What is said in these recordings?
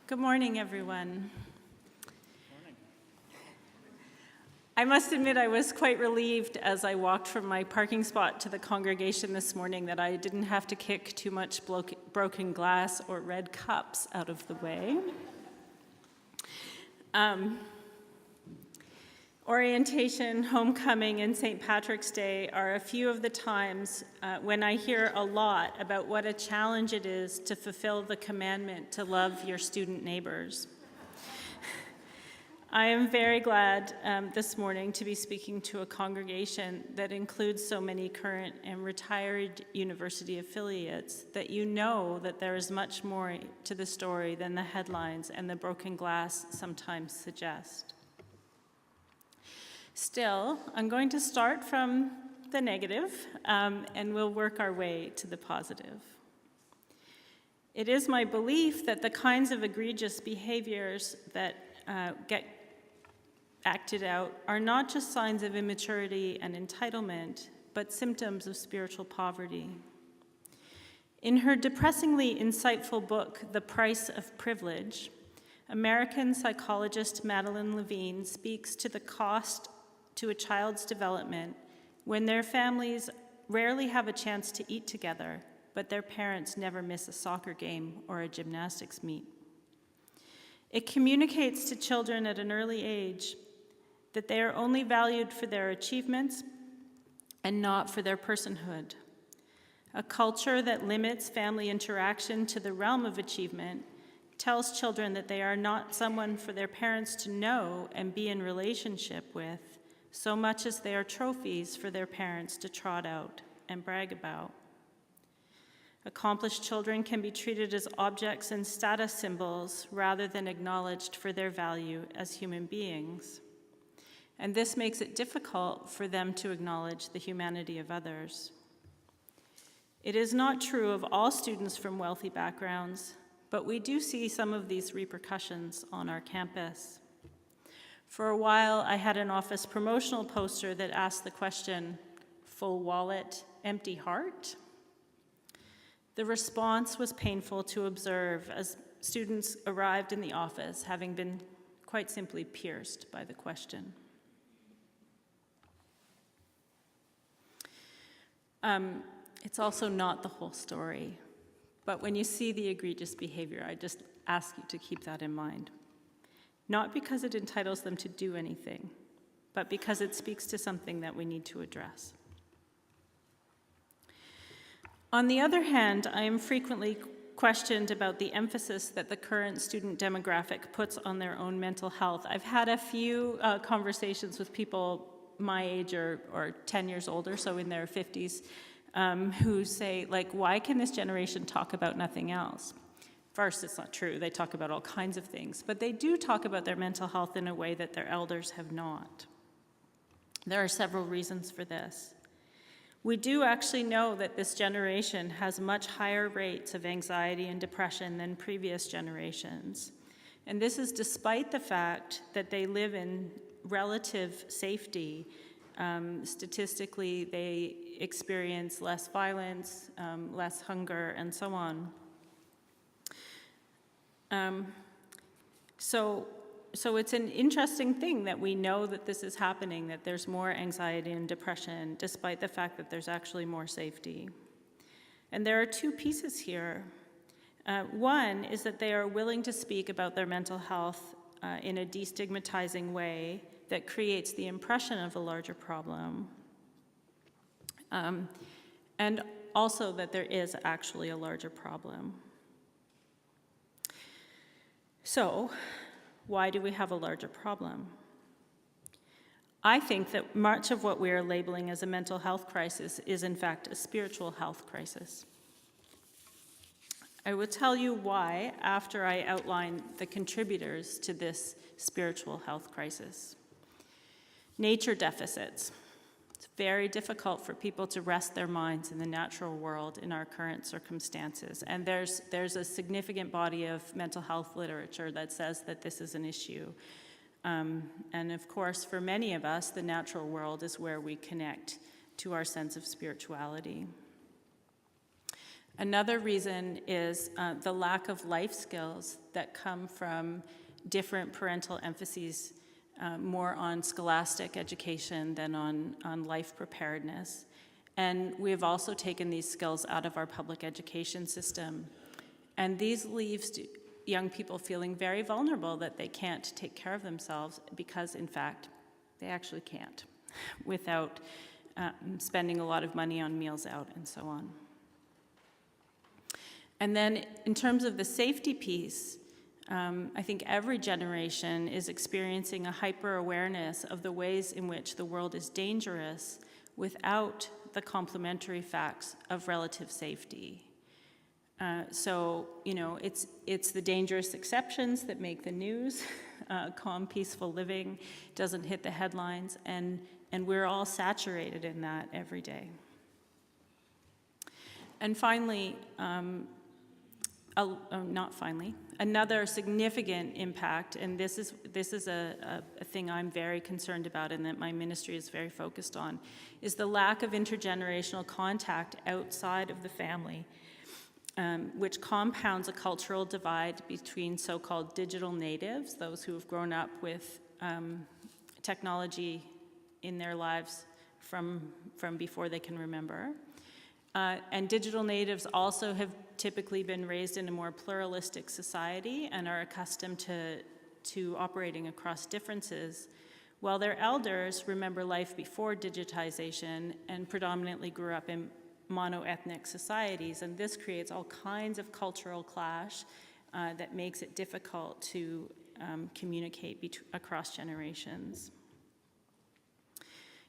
Good morning, everyone. I must admit I was quite relieved as I walked from my parking spot to the congregation this morning that I didn't have to kick too much broken glass or red cups out of the way. Orientation, homecoming, and St. Patrick's Day are a few of the times when I hear a lot about what a challenge it is to fulfill the commandment to love your student neighbors. I am very glad this morning to be speaking to a congregation that includes so many current and retired university affiliates that you know that there is much more to the story than the headlines and the broken glass sometimes suggest. Still, I'm going to start from the negative, and we'll work our way to the positive. It is my belief that the kinds of egregious behaviors that get acted out are not just signs of immaturity and entitlement, but symptoms of spiritual poverty. In her depressingly insightful book, The Price of Privilege, American psychologist Madeline Levine speaks to the cost to a child's development when their families rarely have a chance to eat together, but their parents never miss a soccer game or a gymnastics meet. It communicates to children at an early age that they are only valued for their achievements and not for their personhood. A culture that limits family interaction to the realm of achievement tells children that they are not someone for their parents to know and be in relationship with, so much as they are trophies for their parents to trot out and brag about. Accomplished children can be treated as objects and status symbols rather than acknowledged for their value as human beings. And this makes it difficult for them to acknowledge the humanity of others. It is not true of all students from wealthy backgrounds, but we do see some of these repercussions on our campus. For a while, I had an office promotional poster that asked the question, "Full wallet, empty heart?" The response was painful to observe as students arrived in the office, having been quite simply pierced by the question. It's also not the whole story, but when you see the egregious behavior, I just ask you to keep that in mind. Not because it entitles them to do anything, but because it speaks to something that we need to address. On the other hand, I am frequently questioned about the emphasis that the current student demographic puts on their own mental health. I've had a few conversations with people my age or 10 years older, so in their 50s, who say, why can this generation talk about nothing else? First, it's not true. They talk about all kinds of things, but they do talk about their mental health in a way that their elders have not. There are several reasons for this. We do actually know that this generation has much higher rates of anxiety and depression than previous generations. And this is despite the fact that they live in relative safety. Statistically, they experience less violence, less hunger, and so on. So it's an interesting thing that we know that this is happening, that there's more anxiety and depression, despite the fact that there's actually more safety. And there are two pieces here. One is that they are willing to speak about their mental health in a destigmatizing way that creates the impression of a larger problem. And also that there is actually a larger problem. So, why do we have a larger problem? I think that much of what we are labeling as a mental health crisis is in fact a spiritual health crisis. I will tell you why after I outline the contributors to this spiritual health crisis. Nature deficits. It's very difficult for people to rest their minds in the natural world in our current circumstances. And there's a significant body of mental health literature that says that this is an issue. And of course, for many of us, the natural world is where we connect to our sense of spirituality. Another reason is the lack of life skills that come from different parental emphases, more on scholastic education than on life preparedness. And we've also taken these skills out of our public education system. And these leaves young people feeling very vulnerable that they can't take care of themselves because, in fact, they actually can't without spending a lot of money on meals out and so on. And then in terms of the safety piece, I think every generation is experiencing a hyper-awareness of the ways in which the world is dangerous without the complementary facts of relative safety. So, you know, it's the dangerous exceptions that make the news. Calm, peaceful living doesn't hit the headlines, and we're all saturated in that every day. And finally, another significant impact, and this is a thing I'm very concerned about and that my ministry is very focused on, is the lack of intergenerational contact outside of the family, which compounds a cultural divide between so-called digital natives, those who have grown up with technology in their lives from before they can remember. And digital natives also have typically been raised in a more pluralistic society and are accustomed to operating across differences, while their elders remember life before digitization and predominantly grew up in mono-ethnic societies. And this creates all kinds of cultural clash that makes it difficult to communicate across generations.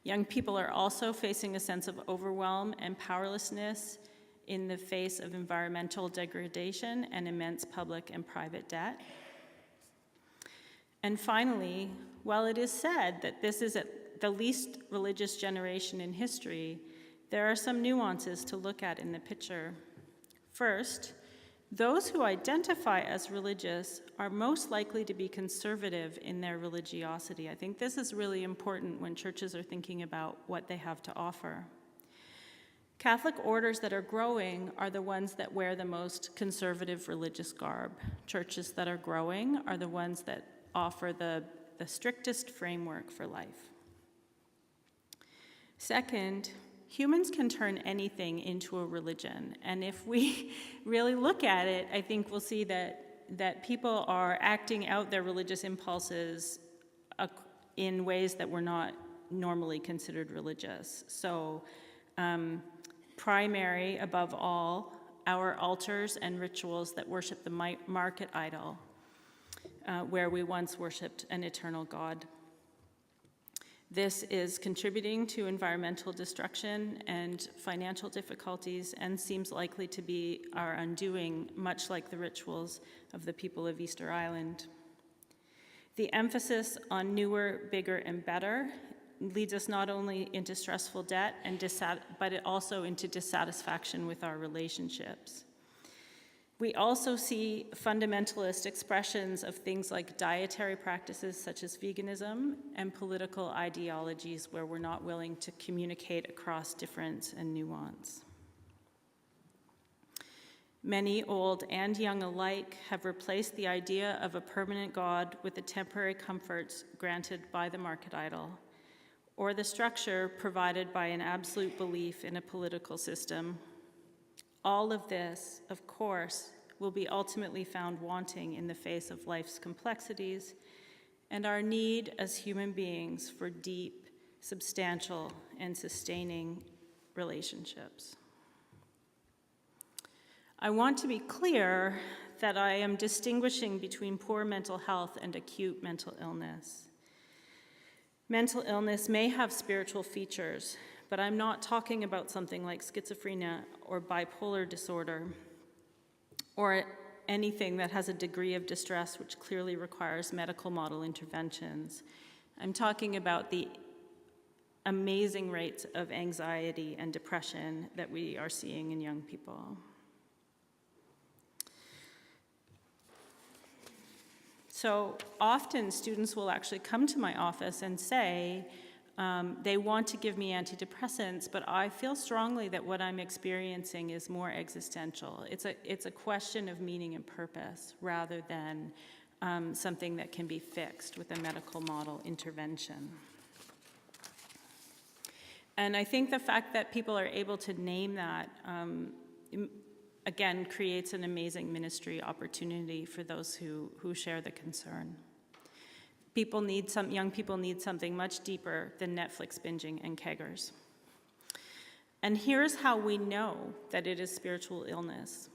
Young people are also facing a sense of overwhelm and powerlessness in the face of environmental degradation and immense public and private debt. And finally, while it is said that this is the least religious generation in history, there are some nuances to look at in the picture. First, those who identify as religious are most likely to be conservative in their religiosity. I think this is really important when churches are thinking about what they have to offer. Catholic orders that are growing are the ones that wear the most conservative religious garb. Churches that are growing are the ones that offer the strictest framework for life. Second, humans can turn anything into a religion, and if we really look at it, I think we'll see that people are acting out their religious impulses in ways that were not normally considered religious. So, primary, above all, our altars and rituals that worship the market idol, where we once worshipped an eternal God. This is contributing to environmental destruction and financial difficulties and seems likely to be our undoing, much like the rituals of the people of Easter Island. The emphasis on newer, bigger, and better leads us not only into stressful debt, but it also into dissatisfaction with our relationships. We also see fundamentalist expressions of things like dietary practices such as veganism and political ideologies where we're not willing to communicate across difference and nuance. Many old and young alike have replaced the idea of a permanent God with the temporary comforts granted by the market idol, or the structure provided by an absolute belief in a political system. All of this, of course, will be ultimately found wanting in the face of life's complexities and our need as human beings for deep, substantial, and sustaining relationships. I want to be clear that I am distinguishing between poor mental health and acute mental illness. Mental illness may have spiritual features, but I'm not talking about something like schizophrenia or bipolar disorder or anything that has a degree of distress which clearly requires medical model interventions. I'm talking about the amazing rates of anxiety and depression that we are seeing in young people. So often students will actually come to my office and say, They want to give me antidepressants, but I feel strongly that what I'm experiencing is more existential. It's a question of meaning and purpose rather than something that can be fixed with a medical model intervention. And I think the fact that people are able to name that, again, creates an amazing ministry opportunity for those who share the concern. Young people need something much deeper than Netflix binging and keggers. And here's how we know that it is spiritual illness.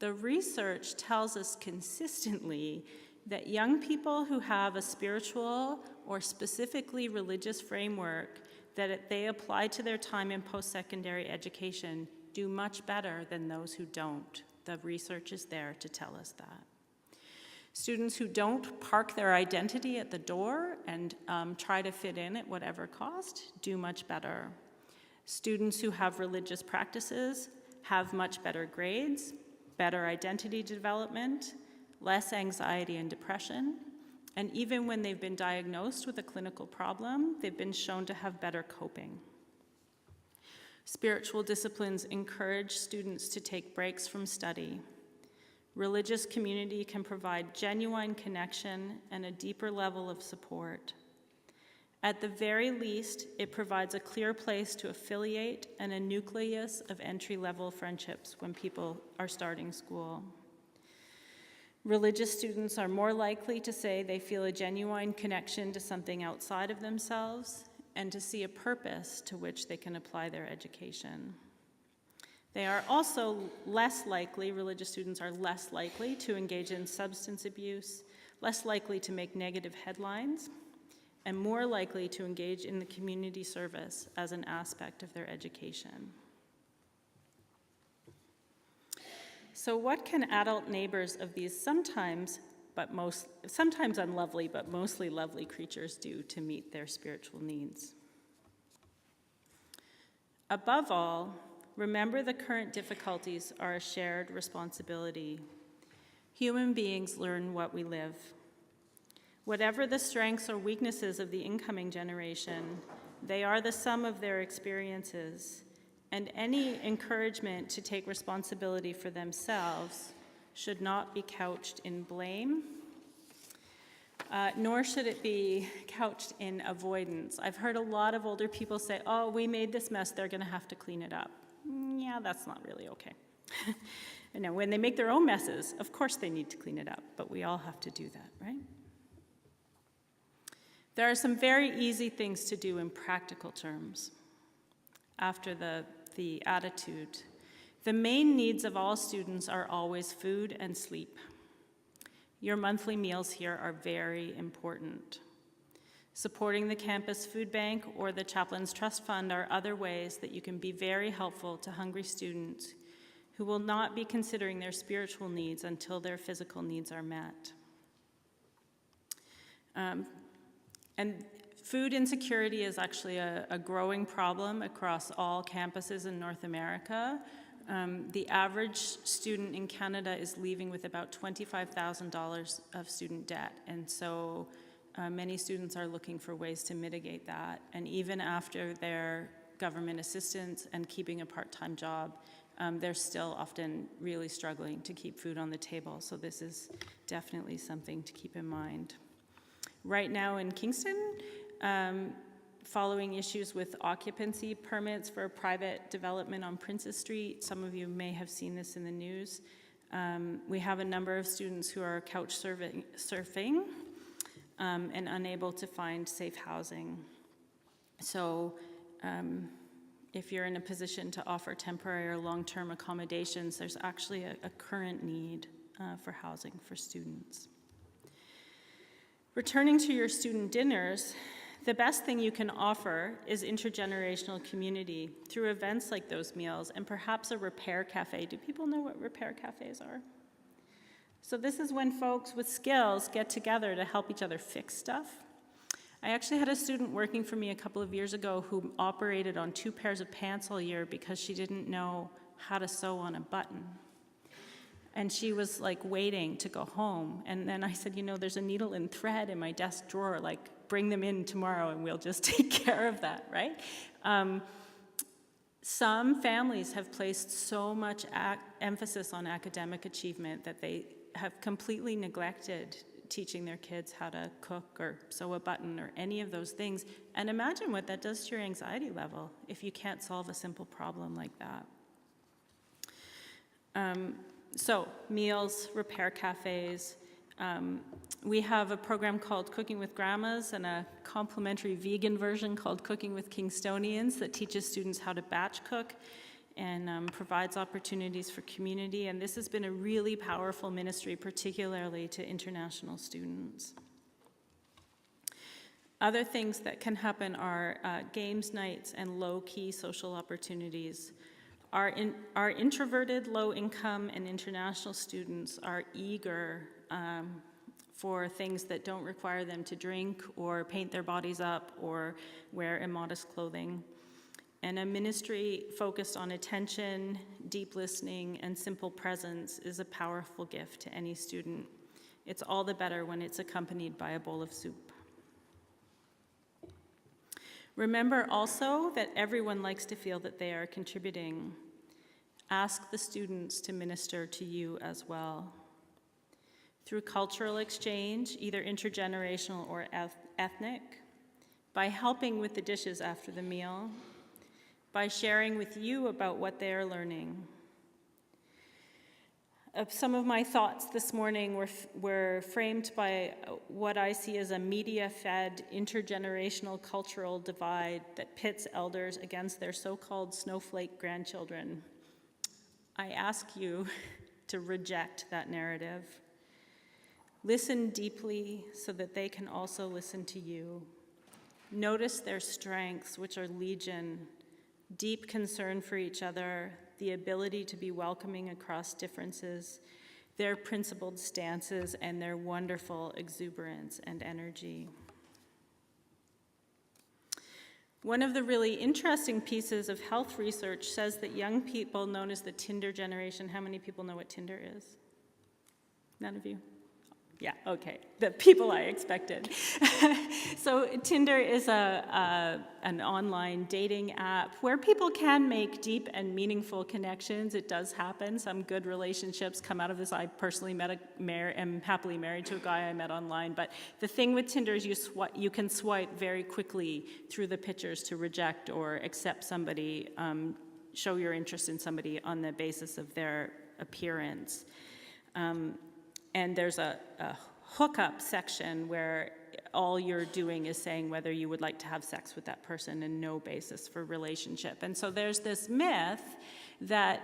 The research tells us consistently that young people who have a spiritual or specifically religious framework that they apply to their time in post-secondary education do much better than those who don't. The research is there to tell us that. Students who don't park their identity at the door and try to fit in at whatever cost do much better. Students who have religious practices have much better grades, better identity development, less anxiety and depression, and even when they've been diagnosed with a clinical problem, they've been shown to have better coping. Spiritual disciplines encourage students to take breaks from study. Religious community can provide genuine connection and a deeper level of support. At the very least, it provides a clear place to affiliate and a nucleus of entry-level friendships when people are starting school. Religious students are more likely to say they feel a genuine connection to something outside of themselves and to see a purpose to which they can apply their education. They are also religious students are less likely to engage in substance abuse, less likely to make negative headlines, and more likely to engage in the community service as an aspect of their education. So what can adult neighbors of these sometimes unlovely, but mostly lovely creatures do to meet their spiritual needs? Above all, remember the current difficulties are a shared responsibility. Human beings learn what we live. Whatever the strengths or weaknesses of the incoming generation, they are the sum of their experiences, and any encouragement to take responsibility for themselves should not be couched in blame, nor should it be couched in avoidance. I've heard a lot of older people say, oh, we made this mess, they're gonna have to clean it up. Yeah, that's not really okay. And now when they make their own messes, of course they need to clean it up, but we all have to do that, right? There are some very easy things to do in practical terms. After the attitude, the main needs of all students are always food and sleep. Your monthly meals here are very important. Supporting the campus food bank or the Chaplain's Trust Fund are other ways that you can be very helpful to hungry students who will not be considering their spiritual needs until their physical needs are met. And food insecurity is actually a growing problem across all campuses in North America. The average student in Canada is leaving with about $25,000 of student debt, and so many students are looking for ways to mitigate that. And even after their government assistance and keeping a part-time job, they're still often really struggling to keep food on the table, so this is definitely something to keep in mind. Right now in Kingston, following issues with occupancy permits for a private development on Princess Street, some of you may have seen this in the news, we have a number of students who are couch surfing and unable to find safe housing. So if you're in a position to offer temporary or long-term accommodations, there's actually a current need for housing for students. Returning to your student dinners, the best thing you can offer is intergenerational community through events like those meals and perhaps a repair cafe. Do people know what repair cafes are? So this is when folks with skills get together to help each other fix stuff. I actually had a student working for me a couple of years ago who operated on 2 pairs of pants all year because she didn't know how to sew on a button. And she was like waiting to go home. And then I said, you know, there's a needle and thread in my desk drawer, like bring them in tomorrow and we'll just take care of that, right? Some families have placed so much emphasis on academic achievement that they have completely neglected teaching their kids how to cook or sew a button or any of those things. And imagine what that does to your anxiety level if you can't solve a simple problem like that. So meals, repair cafes. We have a program called Cooking with Grandmas and a complimentary vegan version called Cooking with Kingstonians that teaches students how to batch cook and provides opportunities for community. And this has been a really powerful ministry, particularly to international students. Other things that can happen are games nights and low-key social opportunities. Our introverted, low-income, and international students are eager for things that don't require them to drink or paint their bodies up or wear immodest clothing. And a ministry focused on attention, deep listening, and simple presence is a powerful gift to any student. It's all the better when it's accompanied by a bowl of soup. Remember also that everyone likes to feel that they are contributing. Ask the students to minister to you as well. Through cultural exchange, either intergenerational or ethnic, by helping with the dishes after the meal, by sharing with you about what they are learning. Some of my thoughts this morning were framed by what I see as a media-fed intergenerational cultural divide that pits elders against their so-called snowflake grandchildren. I ask you to reject that narrative. Listen deeply so that they can also listen to you. Notice their strengths, which are legion, deep concern for each other, the ability to be welcoming across differences, their principled stances, and their wonderful exuberance and energy. One of the really interesting pieces of health research says that young people known as the Tinder generation, how many people know what Tinder is? None of you? Yeah, okay, the people I expected. So Tinder is an online dating app where people can make deep and meaningful connections. It does happen. Some good relationships come out of this. I personally am happily married to a guy I met online. But the thing with Tinder is you can swipe very quickly through the pictures to reject or accept somebody, show your interest in somebody on the basis of their appearance. And there's a hookup section where all you're doing is saying whether you would like to have sex with that person and no basis for relationship. And so there's this myth that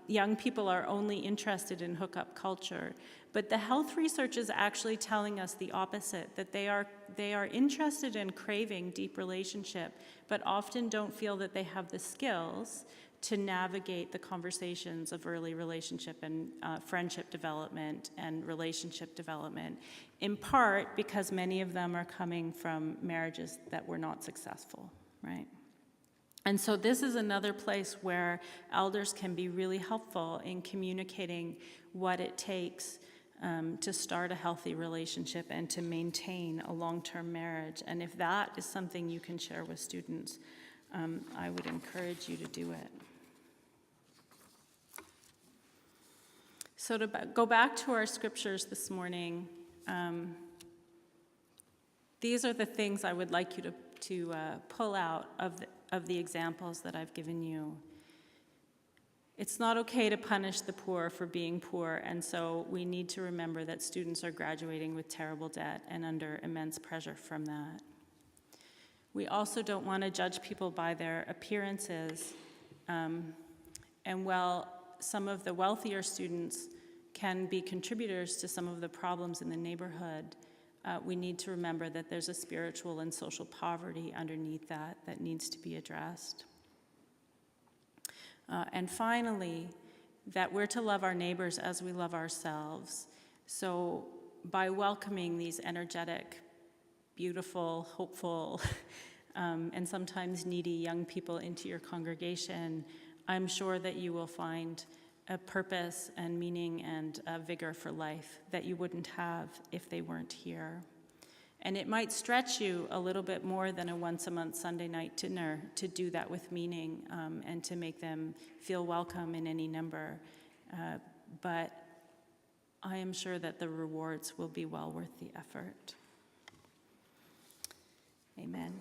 young people are only interested in hookup culture. But the health research is actually telling us the opposite, that they are interested in craving deep relationship, but often don't feel that they have the skills to navigate the conversations of early relationship and friendship development and relationship development, in part because many of them are coming from marriages that were not successful, right? And so this is another place where elders can be really helpful in communicating what it takes to start a healthy relationship and to maintain a long-term marriage. And if that is something you can share with students, I would encourage you to do it. So to go back to our scriptures this morning, these are the things I would like you to pull out of the examples that I've given you. It's not okay to punish the poor for being poor, and so we need to remember that students are graduating with terrible debt and under immense pressure from that. We also don't want to judge people by their appearances. And while some of the wealthier students can be contributors to some of the problems in the neighborhood, we need to remember that there's a spiritual and social poverty underneath that needs to be addressed. And finally, that we're to love our neighbors as we love ourselves. So by welcoming these energetic, beautiful, hopeful, and sometimes needy young people into your congregation, I'm sure that you will find a purpose and meaning and vigor for life that you wouldn't have if they weren't here. And it might stretch you a little bit more than a once-a-month Sunday night dinner to do that with meaning, and to make them feel welcome in any number. But I am sure that the rewards will be well worth the effort. Amen.